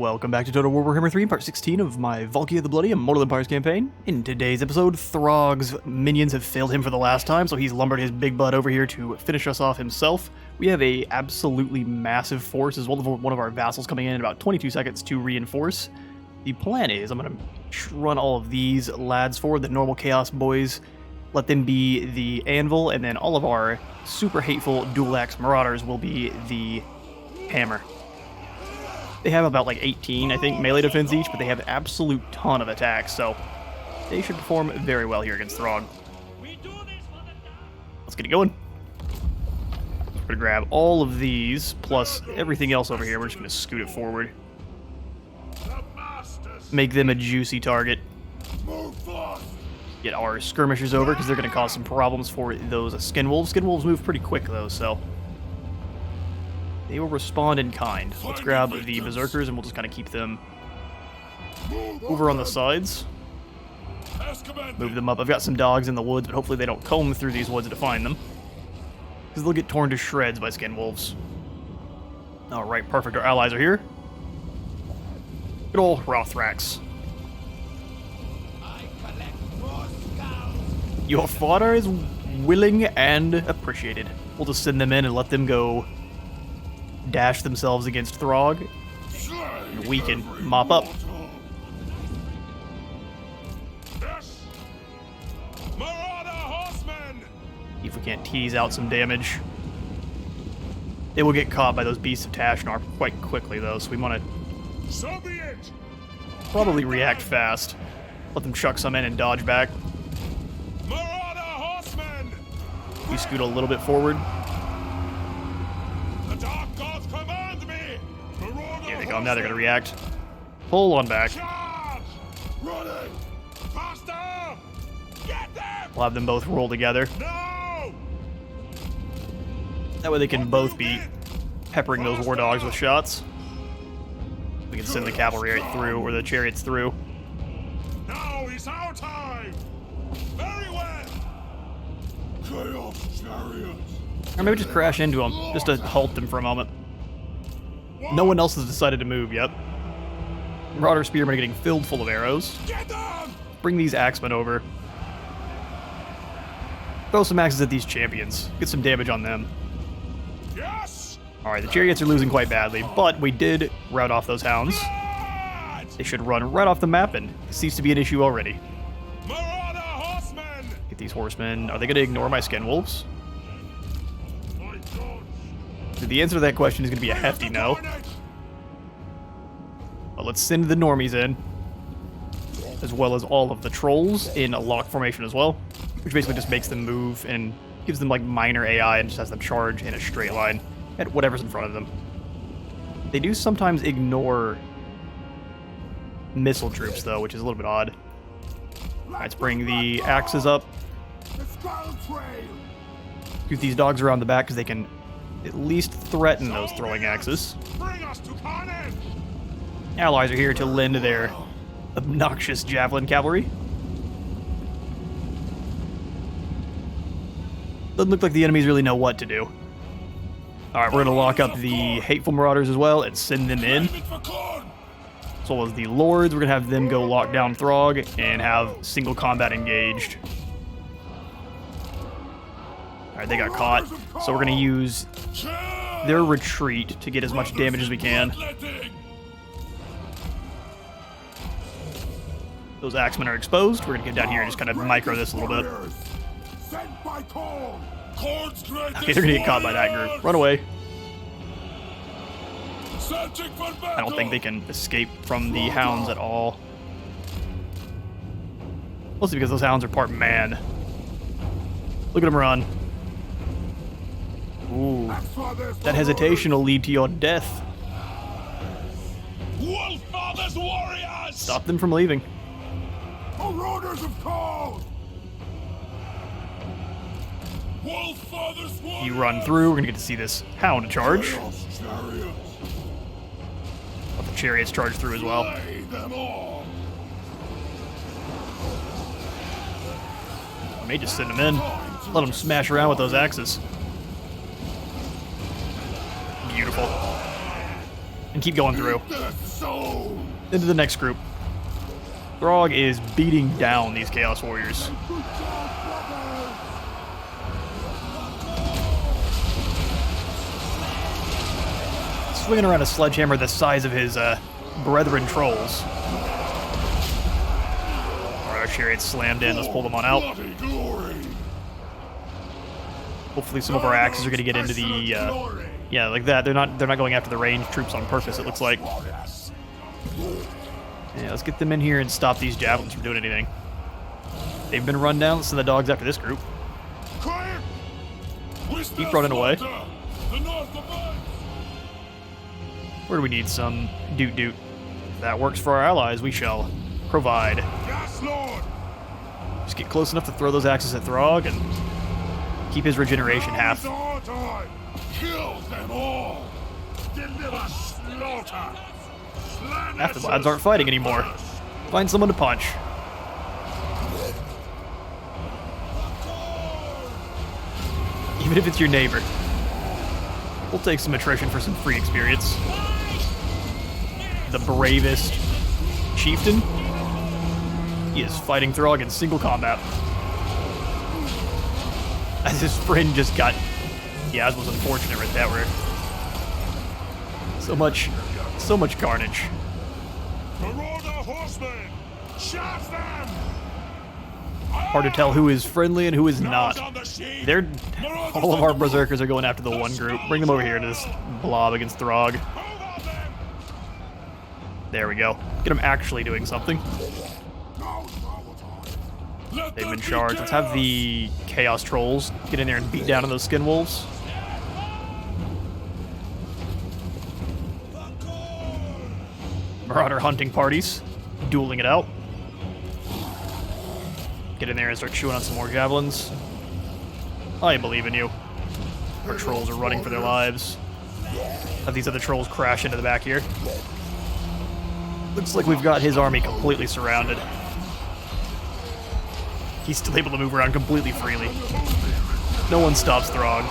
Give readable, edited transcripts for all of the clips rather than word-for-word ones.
Welcome back to Total War Warhammer 3, part 16 of my Valkia the Bloody Immortal Empires campaign. In today's episode, Throg's minions have failed him for the last time, so he's lumbered his big butt over here to finish us off himself. We have a absolutely massive force, as well as one of our vassals coming in about 22 seconds to reinforce. The plan is, I'm going to run all of these lads forward, the normal Chaos boys, let them be the anvil, and then all of our super hateful dual axe marauders will be the hammer. They have about like 18, I think, melee defense each, but they have an absolute ton of attacks, so they should perform very well here against Throg. Let's get it going. We're going to grab all of these, plus everything else over here. We're just going to scoot it forward. Make them a juicy target. Get our skirmishers over, because they're going to cause some problems for those skin wolves. Skin wolves move pretty quick, though, so they will respond in kind. Let's grab the berserkers, and we'll just kind of keep them over on the sides. Move them up. I've got some dogs in the woods, but hopefully they don't comb through these woods to find them, because they'll get torn to shreds by skin wolves. Alright, perfect. Our allies are here. Good old Rothrax. Your fodder is willing and appreciated. We'll just send them in and let them go dash themselves against Throg, and we can mop up. See if we can't tease out some damage. They will get caught by those beasts of Tashnar quite quickly, though, so we want to probably react fast. Let them chuck some in and dodge back. We scoot a little bit forward. Here they go. Now they're going to react. Pull on back. We'll have them both roll together. That way they can both be peppering those war dogs with shots. We can send the cavalry right through, or the chariots through. Now is our time. Very well. Chaos chariots. Or maybe just crash into them, just to halt them for a moment. No one else has decided to move yet. Marauder Spearmen are getting filled full of arrows. Bring these axemen over. Throw some axes at these champions. Get some damage on them. Yes. Alright, the chariots are losing quite badly, but we did rout off those hounds. They should run right off the map, and it seems to be an issue already. Marauder horsemen. Get these horsemen. Are they going to ignore my skin wolves? So the answer to that question is going to be a hefty no. But let's send the normies in, as well as all of the trolls in a lock formation as well, which basically just makes them move and gives them like minor AI and just has them charge in a straight line at whatever's in front of them. They do sometimes ignore missile troops though, which is a little bit odd. Alright, let's bring the axes up. Shoot these dogs around the back because they can at least threaten those throwing axes. Allies are here to lend their obnoxious javelin cavalry. Doesn't look like the enemies really know what to do. Alright, we're going to lock up the hateful marauders as well and send them in. As well as the lords, we're going to have them go lock down Throg and have single combat engaged. Alright, they got caught, so we're going to use their retreat to get as much damage as we can. Those axemen are exposed. We're going to get down here and just kind of micro this a little bit. Okay, they're going to get caught by that group. Run away. I don't think they can escape from the hounds at all. Mostly because those hounds are part man. Look at them run. Ooh. That hesitation will lead to your death. Stop them from leaving. You run through, we're gonna get to see this hound charge. Let the chariots charge through as well. I may just send them in. Let them smash around with those axes. Beautiful. And keep going through. Into the next group. Throg is beating down these Chaos Warriors. Swinging around a sledgehammer the size of his brethren trolls. Alright, our chariots slammed in. Let's pull them on out. Hopefully some of our axes are going to get into the... yeah, like that. They're not going after the ranged troops on purpose, it looks like. Yeah, let's get them in here and stop these javelins from doing anything. They've been run down. Let's send the dogs after this group. Keep running away. Where do we need some doot-doot? If that works for our allies, we shall provide. Just get close enough to throw those axes at Throg and keep his regeneration half. Kill them all. Deliver slaughter. Half the lads aren't fighting anymore. Find someone to punch. Even if it's your neighbor. We'll take some attrition for some free experience. The bravest chieftain. He is fighting Throg in single combat. As his friend just got... yeah, that was unfortunate right there. Where so much carnage. Marauder horsemen, shot them! Hard to tell who is friendly and who is not. They're all of our berserkers are going after the one group. Bring them over here to this blob against Throg. There we go. Get them actually doing something. They've been charged. Let's have the Chaos Trolls get in there and beat down on those Skin Wolves. Marauder hunting parties, dueling it out. Get in there and start chewing on some more javelins. I believe in you. Our trolls are running for their lives. Have these other trolls crash into the back here. Looks like we've got his army completely surrounded. He's still able to move around completely freely. No one stops Throg.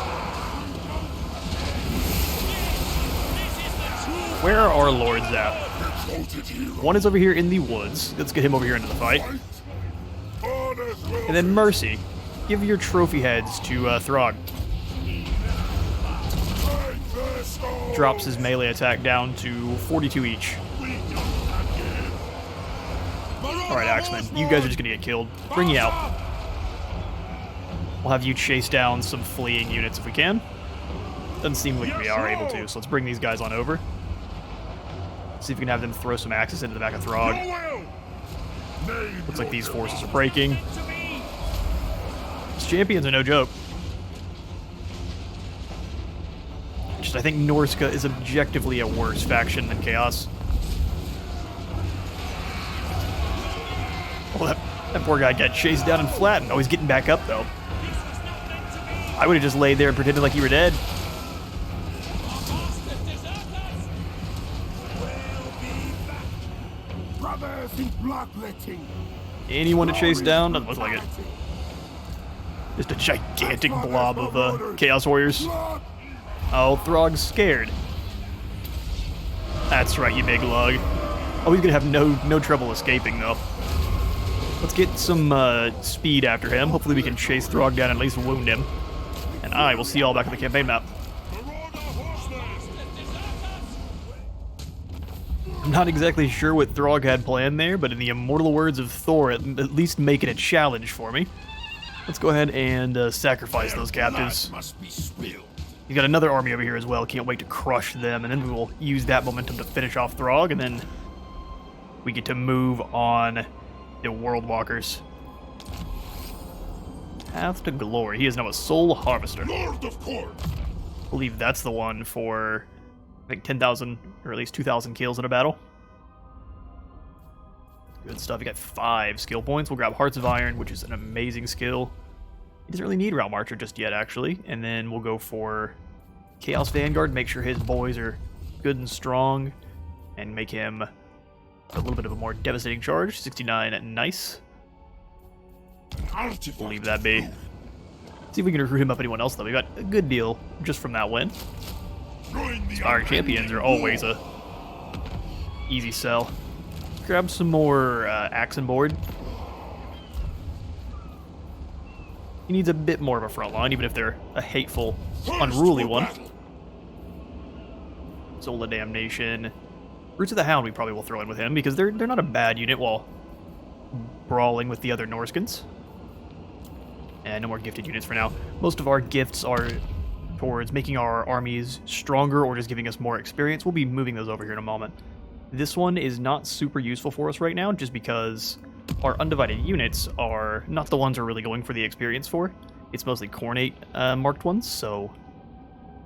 Where are our lords at? One is over here in the woods. Let's get him over here into the fight. And then Mercy. Give your trophy heads to Throg. Drops his melee attack down to 42 each. Alright, Axemen, you guys are just gonna get killed. Bring you out. We'll have you chase down some fleeing units if we can. Doesn't seem like we are able to, so let's bring these guys on over. See if we can have them throw some axes into the back of Throg. Looks like these forces are breaking. These champions are no joke. Just, I think Norska is objectively a worse faction than Chaos. Oh, that poor guy got chased down and flattened. Oh, he's getting back up, though. I would have just laid there and pretended like you were dead. Anyone to chase down? Doesn't look like it. Just a gigantic blob of Chaos Warriors. Oh, Throg's scared. That's right, you big lug. Oh, he's gonna have no trouble escaping, though. Let's get some speed after him. Hopefully we can chase Throg down and at least wound him. And I will see you all back on the campaign map. I'm not exactly sure what Throg had planned there, but in the immortal words of Thor, at least make it a challenge for me. Let's go ahead and sacrifice those captives. He's got another army over here as well. Can't wait to crush them, and then we will use that momentum to finish off Throg, and then we get to move on the World Walkers. Path to Glory. He is now a Soul Harvester. Lord of Khorne. I believe that's the one for, I think, 10,000 or at least 2,000 kills in a battle. Good stuff. You got 5 skill points. We'll grab Hearts of Iron, which is an amazing skill. He doesn't really need Realm Archer just yet, actually. And then we'll go for Chaos Vanguard, make sure his boys are good and strong, and make him a little bit of a more devastating charge. 69, nice. We'll leave that be. See if we can recruit him up anyone else, though. We got a good deal just from that win. Our champions are always a easy sell. Grab some more axe and board. He needs a bit more of a front line, even if they're a hateful, unruly one. Soul of Damnation. Roots of the Hound we probably will throw in with him, because they're not a bad unit while brawling with the other Norskins. And no more gifted units for now. Most of our gifts are towards making our armies stronger or just giving us more experience. We'll be moving those over here in a moment. This one is not super useful for us right now, just because our undivided units are not the ones we're really going for the experience for. It's mostly Khorne marked ones, so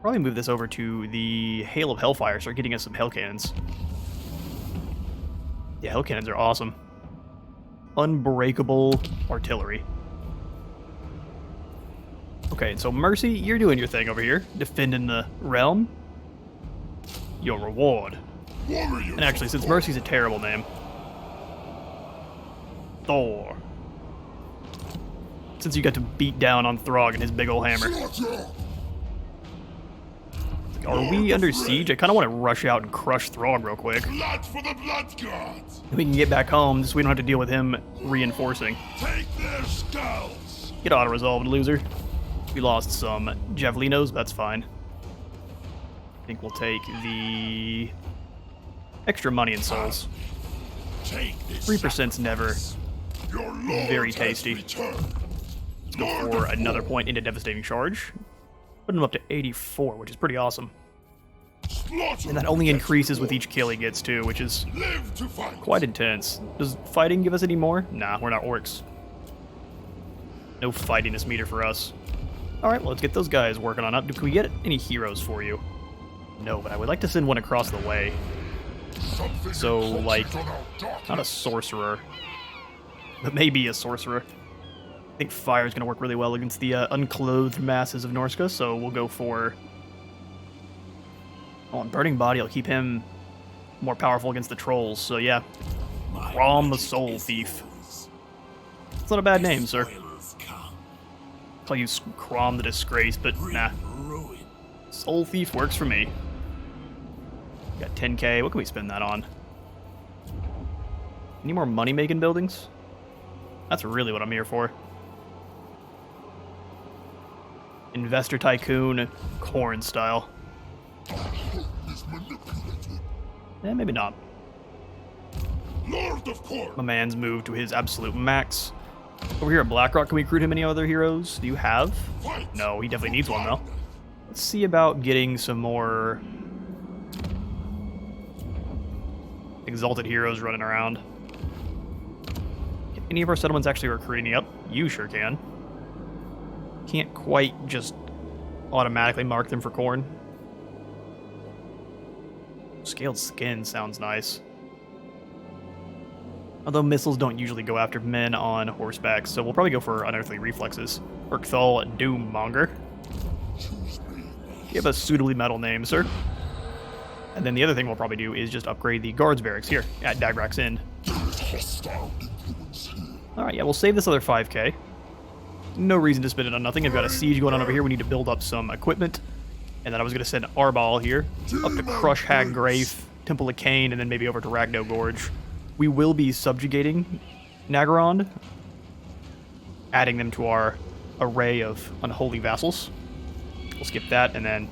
probably move this over to the Hail of Hellfire, start getting us some Hell Cannons. Yeah, Hell Cannons are awesome. Unbreakable artillery. Okay, so Mercy, you're doing your thing over here, defending the realm. Your reward. And actually, since Mercy's a terrible name, Thor. Since you got to beat down on Throg and his big old hammer. Are we under siege? I kind of want to rush out and crush Throg real quick. Blood for the blood gods. We can get back home, so we don't have to deal with him reinforcing. Take their skulls. Get auto-resolved, loser. We lost some Javelinos, that's fine. I think we'll take the extra money and souls. 3%'s never very tasty. Let's go for another point into Devastating Charge. Put him up to 84, which is pretty awesome. And that only increases with each kill he gets too, which is quite intense. Does fighting give us any more? Nah, we're not orcs. No fightiness meter for us. Alright, well, let's get those guys working on up. Can we get any heroes for you? No, but I would like to send one across the way. So, like, not a sorcerer, but maybe a sorcerer. I think fire is going to work really well against the unclothed masses of Norska, so we'll go for... Oh, and Burning Body will keep him more powerful against the trolls, so yeah. Rom the Soul Thief. It's not a bad name, sir. Call you Crom the Disgrace, but nah. Soul Thief works for me. Got 10k. What can we spend that on? Any more money-making buildings? That's really what I'm here for. Investor Tycoon, Khorne style. Maybe not. Lord of Khorne. My man's moved to his absolute max. Over here at Blackrock, can we recruit him any other heroes? Do you have? No, he definitely needs one, though. Let's see about getting some more exalted heroes running around. Can any of our settlements actually recruiting up? You sure can. Can't quite just automatically mark them for Khorne. Scaled Skin sounds nice. Although missiles don't usually go after men on horseback, so we'll probably go for Unearthly Reflexes. Urkthal Doommonger. You have a suitably metal name, sir. And then the other thing we'll probably do is just upgrade the guards barracks here at Dagrak's Inn. Alright, yeah, we'll save this other 5k. No reason to spend it on nothing. I've got a siege going on over here. We need to build up some equipment. And then I was going to send Arbal here up to crush Hag Grafe, Temple of Cain, and then maybe over to Ragno Gorge. We will be subjugating Nagarond, adding them to our array of unholy vassals. We'll skip that, and then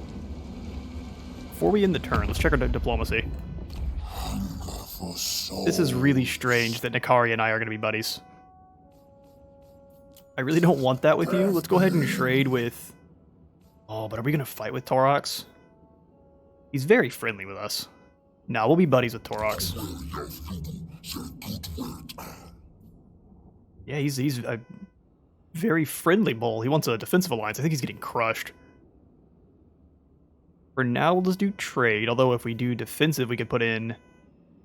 before we end the turn, let's check our diplomacy. This is really strange that Nikari and I are going to be buddies. I really don't want that with you. Let's go ahead and trade with... Oh, but are we going to fight with Torox? He's very friendly with us. Nah, we'll be buddies with Torox. Yeah, he's a very friendly bull. He wants a defensive alliance. I think he's getting crushed. For now, we'll just do trade. Although if we do defensive, we could put in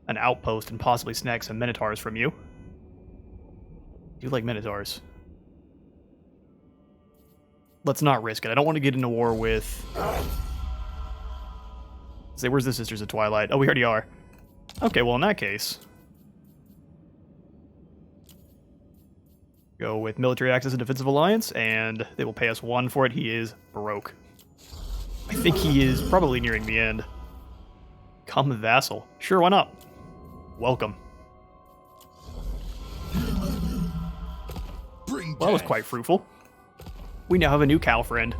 an outpost and possibly snag some Minotaurs from you. I do like Minotaurs. Let's not risk it. I don't want to get into war with... Say, where's the Sisters of Twilight? Oh, we already are. Okay, well, in that case... Go with Military Access and Defensive Alliance, and they will pay us 1 for it. He is broke. I think he is probably nearing the end. Come Vassal. Sure, why not? Welcome. Bring Well, that was quite fruitful. We now have a new cow friend.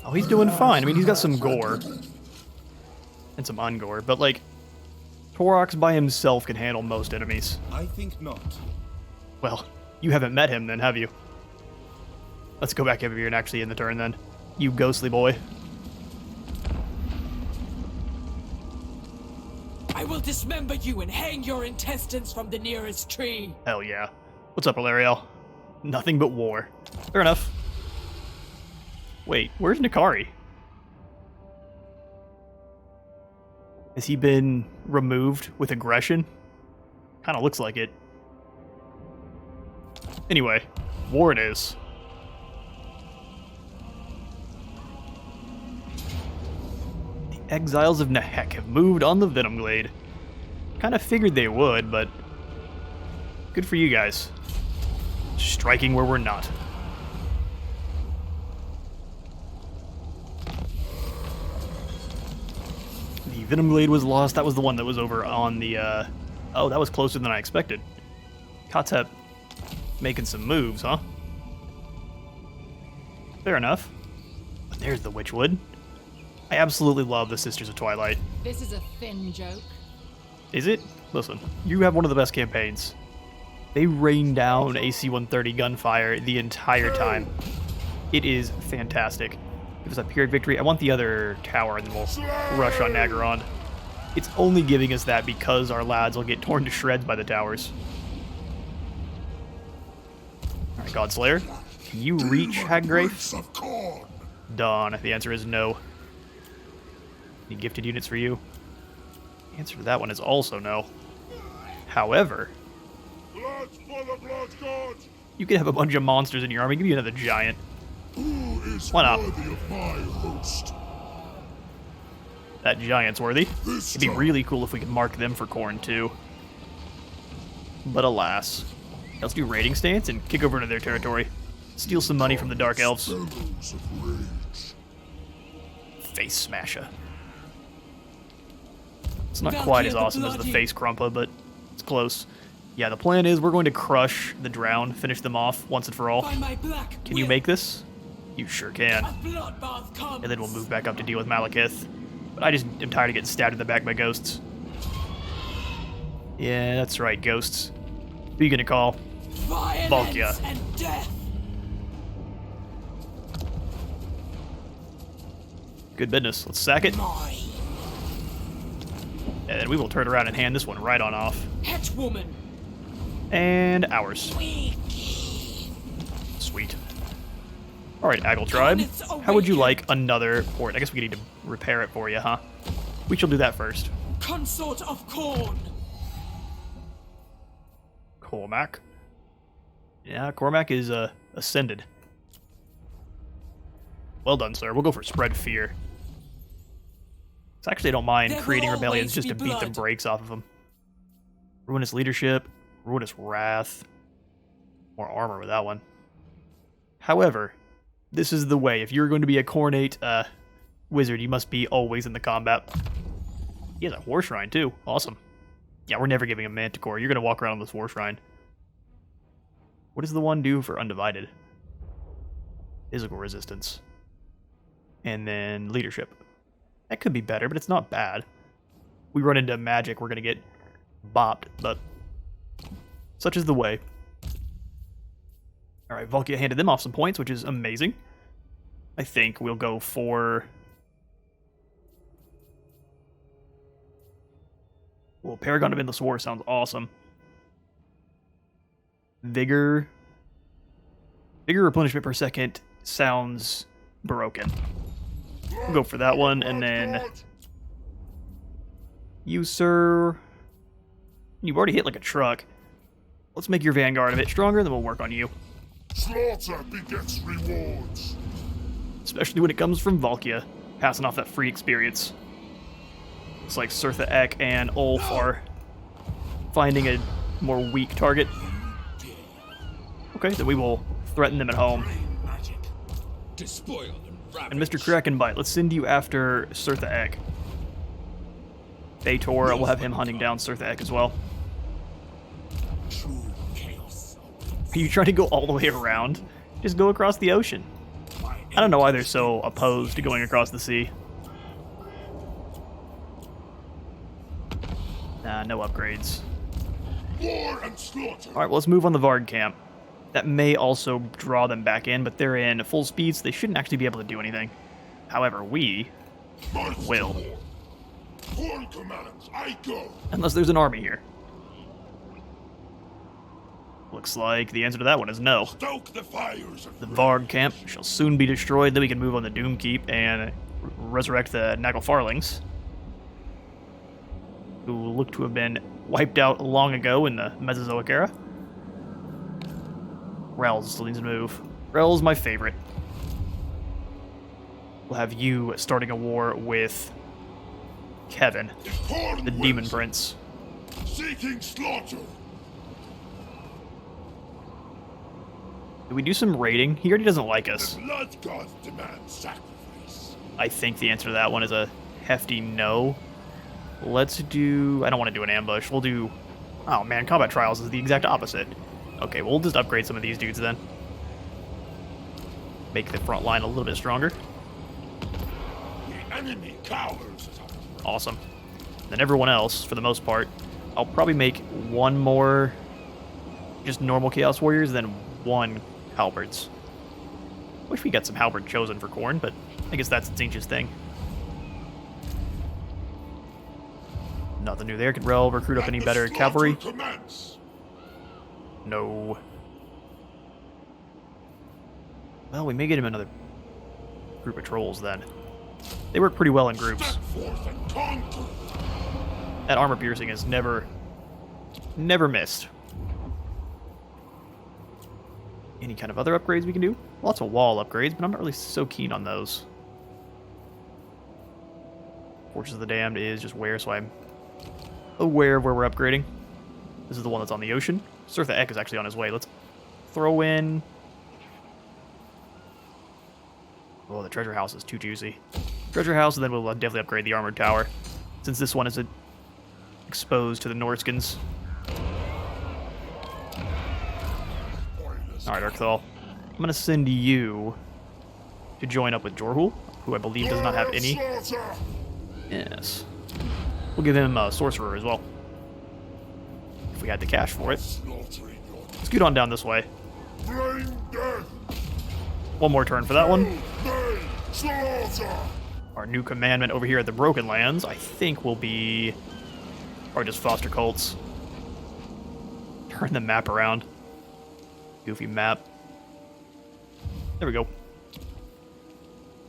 Oh, he's doing fine. I mean, he's got some gore. And some ungore, but like, Torox by himself can handle most enemies. I think not. Well, you haven't met him then, have you? Let's go back over here and actually end the turn then. You ghostly boy. I will dismember you and hang your intestines from the nearest tree. Hell yeah. What's up, Ilariel? Nothing but war. Fair enough. Wait, where's Nikari? Has he been removed with aggression? Kinda looks like it. Anyway, war it is. The Exiles of Nahek have moved on the Venomglade. Kinda figured they would, but good for you guys. Striking where we're not. The Venomglade was lost. That was the one that was over on the, Oh, that was closer than I expected. Katep making some moves, huh? Fair enough. But there's the Witchwood. I absolutely love the Sisters of Twilight. This is a thin joke. Is it? Listen, you have one of the best campaigns. They rain down AC-130 gunfire the entire time. It is fantastic. Give us a period victory. I want the other tower, and then we'll rush on Nagaron. It's only giving us that because our lads will get torn to shreds by the towers. Alright, Godslayer. Can you reach Haggrafe? of Khorne. Dawn. The answer is no. Any gifted units for you? The answer to that one is also no. However, Blood for the blood gods. you can have a bunch of monsters in your army. Give you another giant. Who is Why not? worthy of my host? That giant's worthy. This It'd be time. really cool if we could mark them for Khorne too. But alas. Let's do raiding stance and kick over into their territory. Steal some money from the Dark Elves. Bellows of rage. Face Smasher. It's not quite as Valkia the awesome as the Bloody. Face Crumpa, but it's close. Yeah, the plan is we're going to crush the Drown, finish them off once and for all. By my black Can you will, make this? You sure can. a bloodbath comes. And then we'll move back up to deal with Malekith. But I just am tired of getting stabbed in the back by ghosts. Yeah, that's right, ghosts. Who you gonna call? Violence Valkia. and death. Good business. Let's sack it. Mine. And then we will turn around and hand this one right on off. Hetwoman. And ours. Weak. Sweet. Alright, Aggle Tribe. How would you like another port? I guess we need to repair it for you, huh? We shall do that first. Consort of Khorne. Cormac. Yeah, Cormac is ascended. Well done, sir. We'll go for Spread Fear. So actually, I don't mind There will creating rebellions always just be to beat the blood. brakes off of them. Ruinous Leadership, Ruinous Wrath. More armor with that one. However, this is the way. If you're going to be a Khornate wizard, you must be always in the combat. He has a War Shrine, too. Awesome. Yeah, we're never giving him Manticore. You're going to walk around with this War Shrine. What does the one do for Undivided? Physical resistance. And then leadership. That could be better, but it's not bad. We run into magic, we're going to get bopped, but such is the way. Alright, Valkia handed them off some points, which is amazing. I think we'll go for... Well, Paragon of Endless War sounds awesome. Vigor replenishment per second sounds broken. We'll go for that one, and then you, sir. You've already hit like a truck. Let's make your Vanguard a bit stronger, then we'll work on you. Slaughter begets rewards. Especially when it comes from Valkia, passing off that free experience. It's like Sirtha Ek and Ulf are finding a more weak target. Okay, then we will threaten them at home. Magic. Despoil and ravage. And Mr. Krakenbite, let's send you after Sirtha Ek. Baitor, we'll have him hunting down Sirthek as well. True chaos. Are you trying to go all the way around? Just go across the ocean. I don't know why they're so opposed to going across the sea. Nah, no upgrades. War and slaughter. Alright, well, let's move on the Varg camp. That may also draw them back in, but they're in full speed, so they shouldn't actually be able to do anything. However, we will. Khorne commands, I go. Unless there's an army here. Looks like the answer to that one is no. Stoke the fires of The Varg camp shall soon be destroyed, then we can move on to Doomkeep and resurrect the Nagelfarlings, who look to have been wiped out long ago in the Mesozoic era. Rel's still needs to move. Rel's my favorite. We'll have you starting a war with Kevin, Khorne the Demon wins. Prince. Seeking slaughter. Do we do some raiding? He already doesn't like The us. blood gods demand sacrifice. I think the answer to that one is a hefty no. Let's do... I don't want to do an ambush. We'll do... Oh man, Combat Trials is the exact opposite. Okay, well, we'll just upgrade some of these dudes then. Make the front line a little bit stronger. The enemy cowers. Awesome. Then everyone else, for the most part, I'll probably make one more just normal Chaos Warriors, then one Halberds. Wish we got some Halberd chosen for Khorne, but I guess that's Tzeentch's thing. Nothing new there. Can Rel recruit up any better cavalry? Commence. No. Well, we may get him another group of trolls then. They work pretty well in groups. Step forth and conquer. That armor piercing has never missed. Any kind of other upgrades we can do? Lots of wall upgrades, but I'm not really so keen on those. Fortress of the Damned is just where, so I'm aware of where we're upgrading. This is the one that's on the ocean. Sirthek is actually on his way. Let's throw in... Oh, the treasure house is too juicy. Treasure house, and then we'll definitely upgrade the armored tower, since this one is exposed to the Norskins. Alright, Arcthal. I'm going to send you to join up with Jorhul, who I believe does not have any. Slaughter. Yes. We'll give him a sorcerer as well, if we had the cash for it. Slaughtering your Scoot on down this way. brain death. One more turn for that one. They slaughter. Our new commandment over here at the Broken Lands, I think, will be... Or just foster cults. Turn the map around. Goofy map. There we go.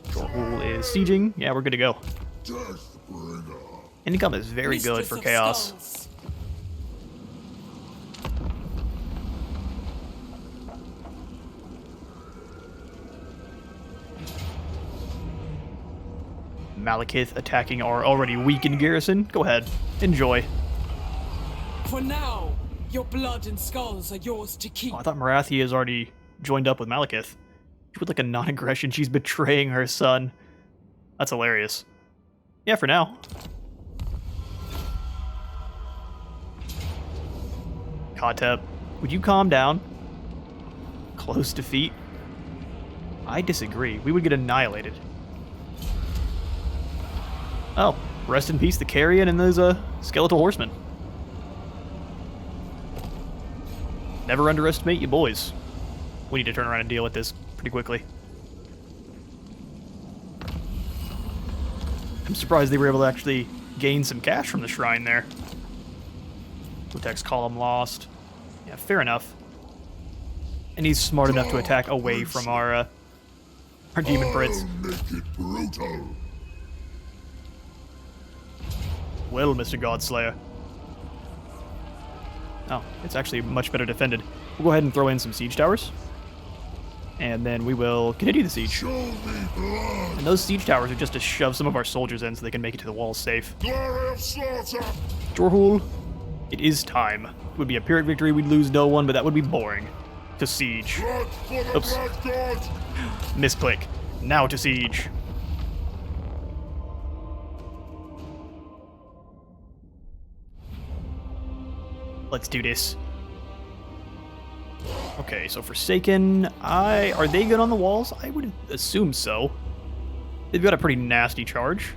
Jorhul is sieging. Yeah, we're good to go. Death bringer. Income is very good Mistress for of chaos. Skulls. Malekith attacking our already weakened garrison. Go ahead. Enjoy. For now, your blood and skulls are yours to keep. Oh, I thought Marathi has already joined up with Malekith. With like a non-aggression, she's betraying her son. That's hilarious. Yeah, for now. Kotep, would you calm down? Close defeat? I disagree. We would get annihilated. Oh, rest in peace, the Carrion and those skeletal horsemen. Never underestimate you boys. We need to turn around and deal with this pretty quickly. I'm surprised they were able to actually gain some cash from the shrine there. Lutek's column lost. Yeah, fair enough. And he's smart enough to attack away from our demon prince. I'll make it brutal. Well, Mr. Godslayer. Oh, it's actually much better defended. We'll go ahead and throw in some siege towers. And then we will continue the siege. Show me blood. And those siege towers are just to shove some of our soldiers in so they can make it to the walls safe. Glory of slaughter. Jorhul, it is time. It would be a Pyrrhic victory, we'd lose no one, but that would be boring. To siege. Blood for the Oops. blood god. Misclick. Now to siege. Let's do this. Okay, so Forsaken, are they good on the walls? I would assume so. They've got a pretty nasty charge.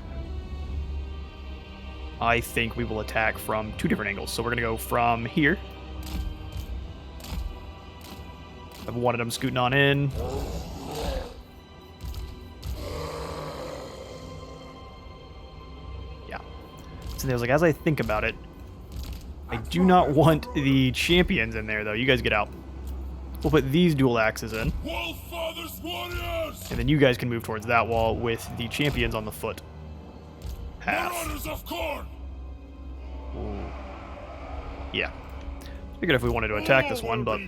I think we will attack from 2 different angles. So we're going to go from here. I've wanted them scooting on in. Yeah. So there's like, as I think about it, I do not want the champions in there, though. You guys get out. We'll put these dual axes in. Wolffather's warriors! And then you guys can move towards that wall with the champions on the foot. Marauders of Khorne! Ooh. Yeah. Figured if we wanted to attack this one, but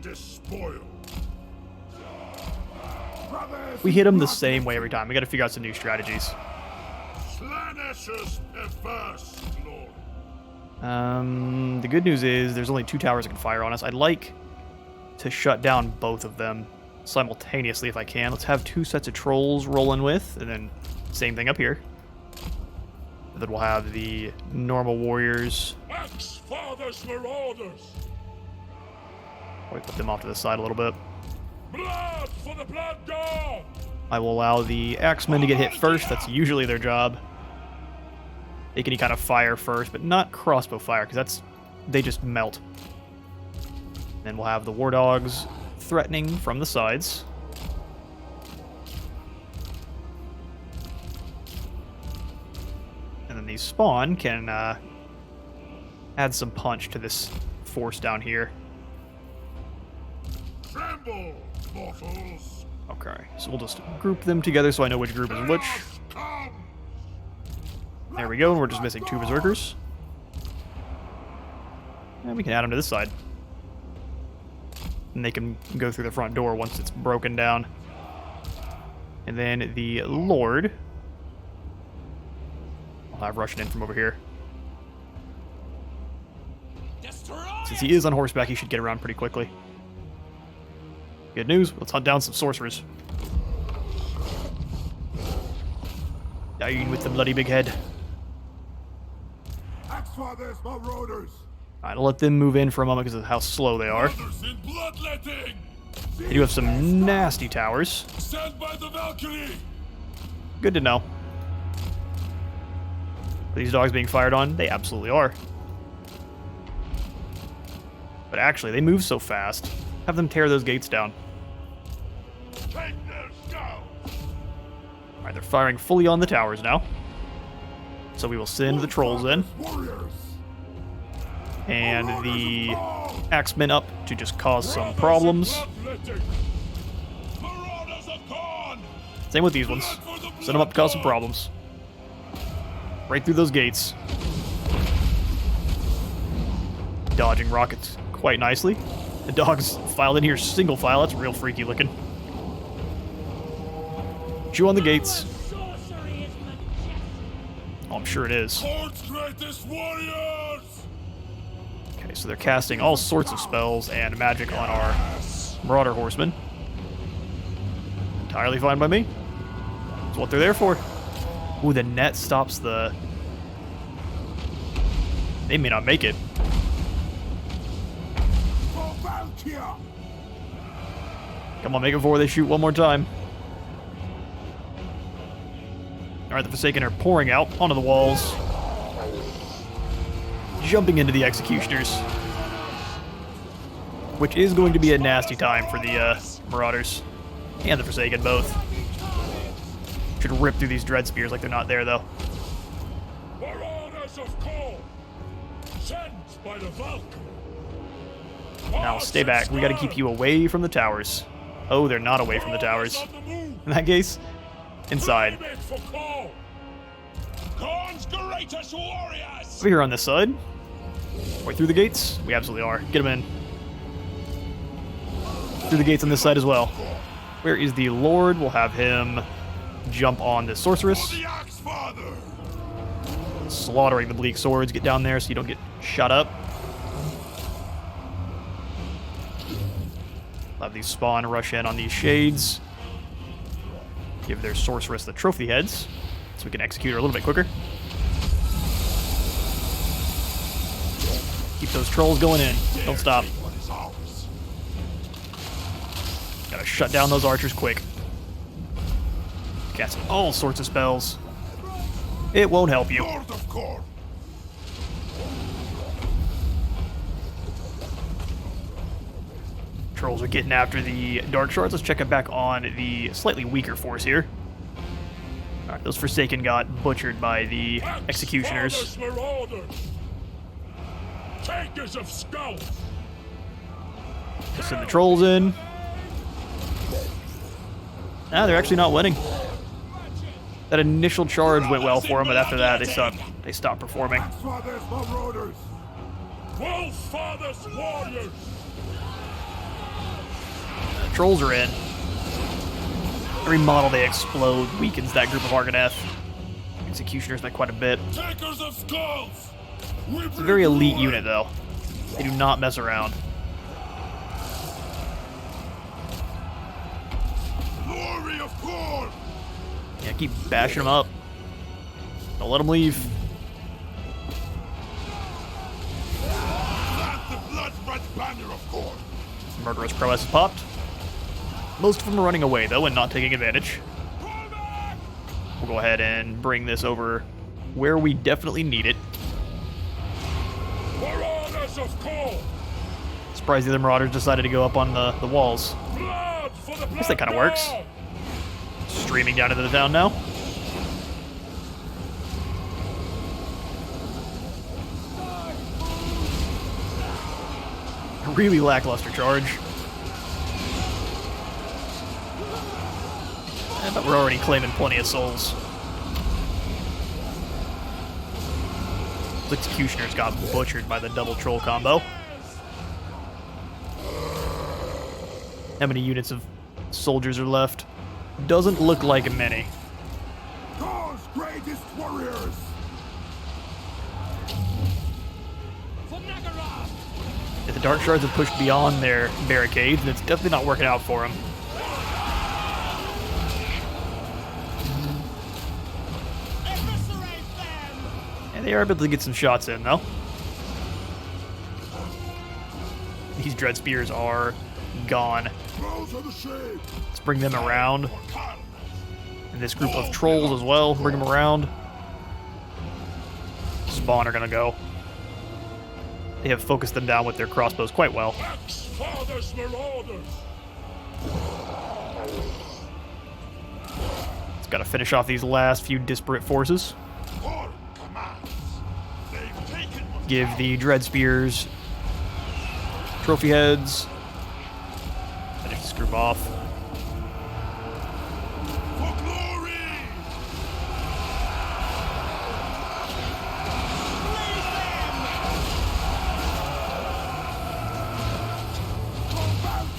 we hit them the same way every time. We gotta figure out some new strategies. The good news is there's only 2 towers that can fire on us. I'd like to shut down both of them simultaneously if I can. Let's have 2 sets of trolls rolling with, and then same thing up here. And then we'll have the normal warriors. Father's marauders! Probably put them off to the side a little bit. Blood for the blood god! I will allow the axemen to get hit first. That's usually their job. They can kind of fire first, but not crossbow fire, because they just melt. Then we'll have the war dogs threatening from the sides. And then these spawn can add some punch to this force down here. Tremble, mortals! Okay, so we'll just group them together so I know which group is which. There we go, and we're just missing 2 berserkers. And we can add them to this side. And they can go through the front door once it's broken down. And then the Lord, I'll have rushing in from over here. Since he is on horseback, he should get around pretty quickly. Good news, let's hunt down some sorcerers. Dying with the bloody big head. Axefather's marauders! Alright, I'll let them move in for a moment because of how slow they are. They do have some nasty towers. Stand by the Valkyrie! Good to know. Are these dogs being fired on? They absolutely are. But actually, they move so fast. Have them tear those gates down. Alright, they're firing fully on the towers now. So we will send the trolls in. And the axemen up to just cause some problems. Same with these ones. Send them up to cause some problems. Right through those gates. Dodging rockets quite nicely. The dogs filed in here single file. That's real freaky looking. Chew on the gates. Oh, I'm sure it is. Okay, so they're casting all sorts of spells and magic on our Marauder Horsemen. Entirely fine by me. That's what they're there for. Ooh, the net stops the... They may not make it. Come on, make it before they shoot one more time. Alright, the Forsaken are pouring out onto the walls. Jumping into the Executioners. Which is going to be a nasty time for the Marauders. And the Forsaken both. Should rip through these Dread Spears like they're not there, though. Marauders of Khorne, sent by the Valkyrie. Now, stay back. We gotta keep you away from the towers. Oh, they're not away from the towers. In that case, inside. Over here on this side. Right through the gates? We absolutely are. Get them in. Through the gates on this side as well. Where is the Lord? We'll have him jump on the Sorceress. Slaughtering the Bleak Swords. Get down there so you don't get shot up. Have these spawn rush in on these Shades. Give their Sorceress the trophy heads so we can execute her a little bit quicker. Keep those trolls going in. Don't stop. Gotta shut down those archers quick. Casting all sorts of spells. It won't help you. Lord of Khorne. Trolls are getting after the dark shards. Let's check it back on the slightly weaker force here. Alright, those Forsaken got butchered by the executioners. Takers of scouts. Send the trolls in. Ah, they're actually not winning. That initial charge went well for them, but after that they stopped performing. Fathers, marauders. Wolf fathers, warriors. Trolls are in. Every model they explode weakens that group of Argoneth. Executioners by quite a bit. Takers of skulls. It's a very elite unit, though. They do not mess around. Glory of Khorne. Yeah, keep bashing them up. Don't let them leave. Plant the blood-red banner of Khorne. Murderous prowess is popped. Most of them are running away, though, and not taking advantage. We'll go ahead and bring this over where we definitely need it. Marauders of Khorne. Surprised the other Marauders decided to go up on the walls. Blood for the Guess that kind of works. blood. Streaming down into the town now. A really lackluster charge. But we're already claiming plenty of souls. The Executioners got butchered by the double troll combo. How many units of soldiers are left? Doesn't look like many. Khorne's greatest warriors. If the Dark Shards have pushed beyond their barricades, and it's definitely not working out for them. And they are able to get some shots in, though. These Dread Spears are gone. Those are the shade. Let's bring them around. And this group of trolls as well, bring them around. Spawn are gonna go. They have focused them down with their crossbows quite well. Fathers, marauders. It's gotta finish off these last few disparate forces. Khorne commands. They've taken what Give the Dread Spears trophy heads. Finish this group off. for glory.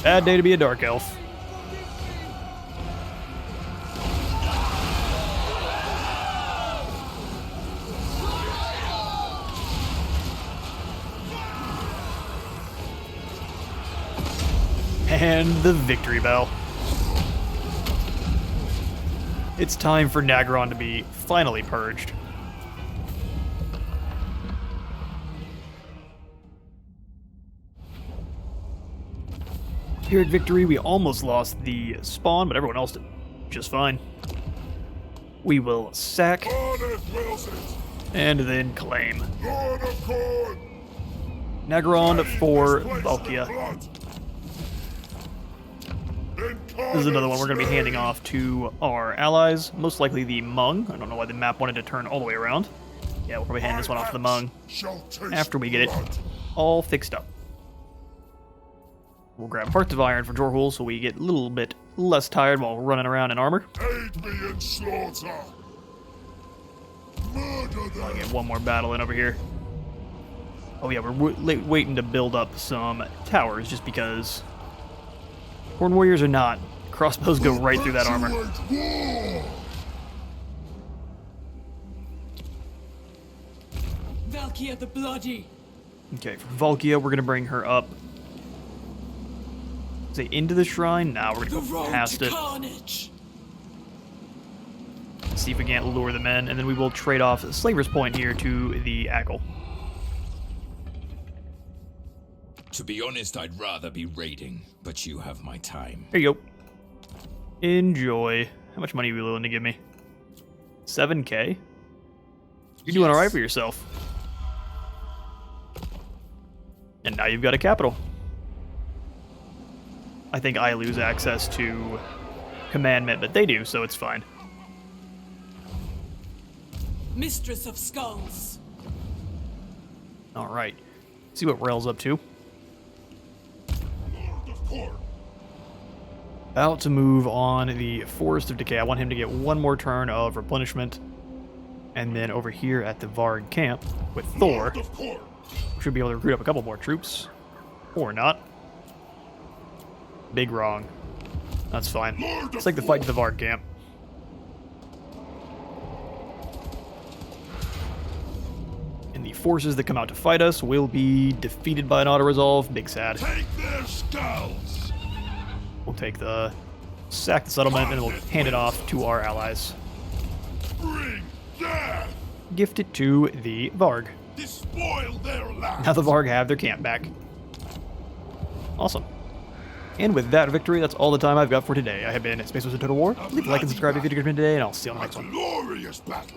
Bad day to be a Dark Elf. And the victory bell. It's time for Nagron to be finally purged. Here at Victory, we almost lost the spawn, but everyone else did just fine. We will sack Khorne wills it. and then claim. Lord of Khorne. Nagron for Valkia. This is another one we're going to be handing off to our allies, most likely the Hmong. I don't know why the map wanted to turn all the way around. Yeah, we'll probably hand this one off to the Hmong after we get it all fixed up. We'll grab Hearts of Iron for Jorhul so we get a little bit less tired while running around in armor. Aid me in slaughter. Murder I'll them. get one more battle in over here. Oh yeah, we're waiting to build up some towers just because Khorne warriors are not. Crossbows go right through that armor. War. Valkia the Bloody. Okay, for Valkia, we're going to bring her up. Say into the shrine? Now we're The going to go road past to it. carnage. See if we can't lure them in, and then we will trade off Slaver's Point here to the Ackle. To be honest, I'd rather be raiding, but you have my time. There you go. Enjoy. How much money are you willing to give me? 7K? You're doing alright for yourself. And now you've got a capital. I think I lose access to commandment, but they do, so it's fine. Mistress of Skulls. Alright. See what Rel's up to. Lord of Khorne. About to move on the Forest of Decay. I want him to get one more turn of replenishment. And then over here at the Varg camp with Thor, Lord of Khorne. we should be able to recruit up a couple more troops. Or not. Big wrong. That's fine. Let's take the fight to the Varg camp. And the forces that come out to fight us will be defeated by an auto-resolve. Big sad. Take their skulls. We'll take the... sack the settlement and we'll hand it off to our allies. Bring death. Gift it to the Varg. Despoil their land. Now the Varg have their camp back. Awesome. And with that victory, that's all the time I've got for today. I have been Space Wizard Total War. Leave a like and subscribe if you enjoyed today, and I'll see you on the next one. Glorious battle.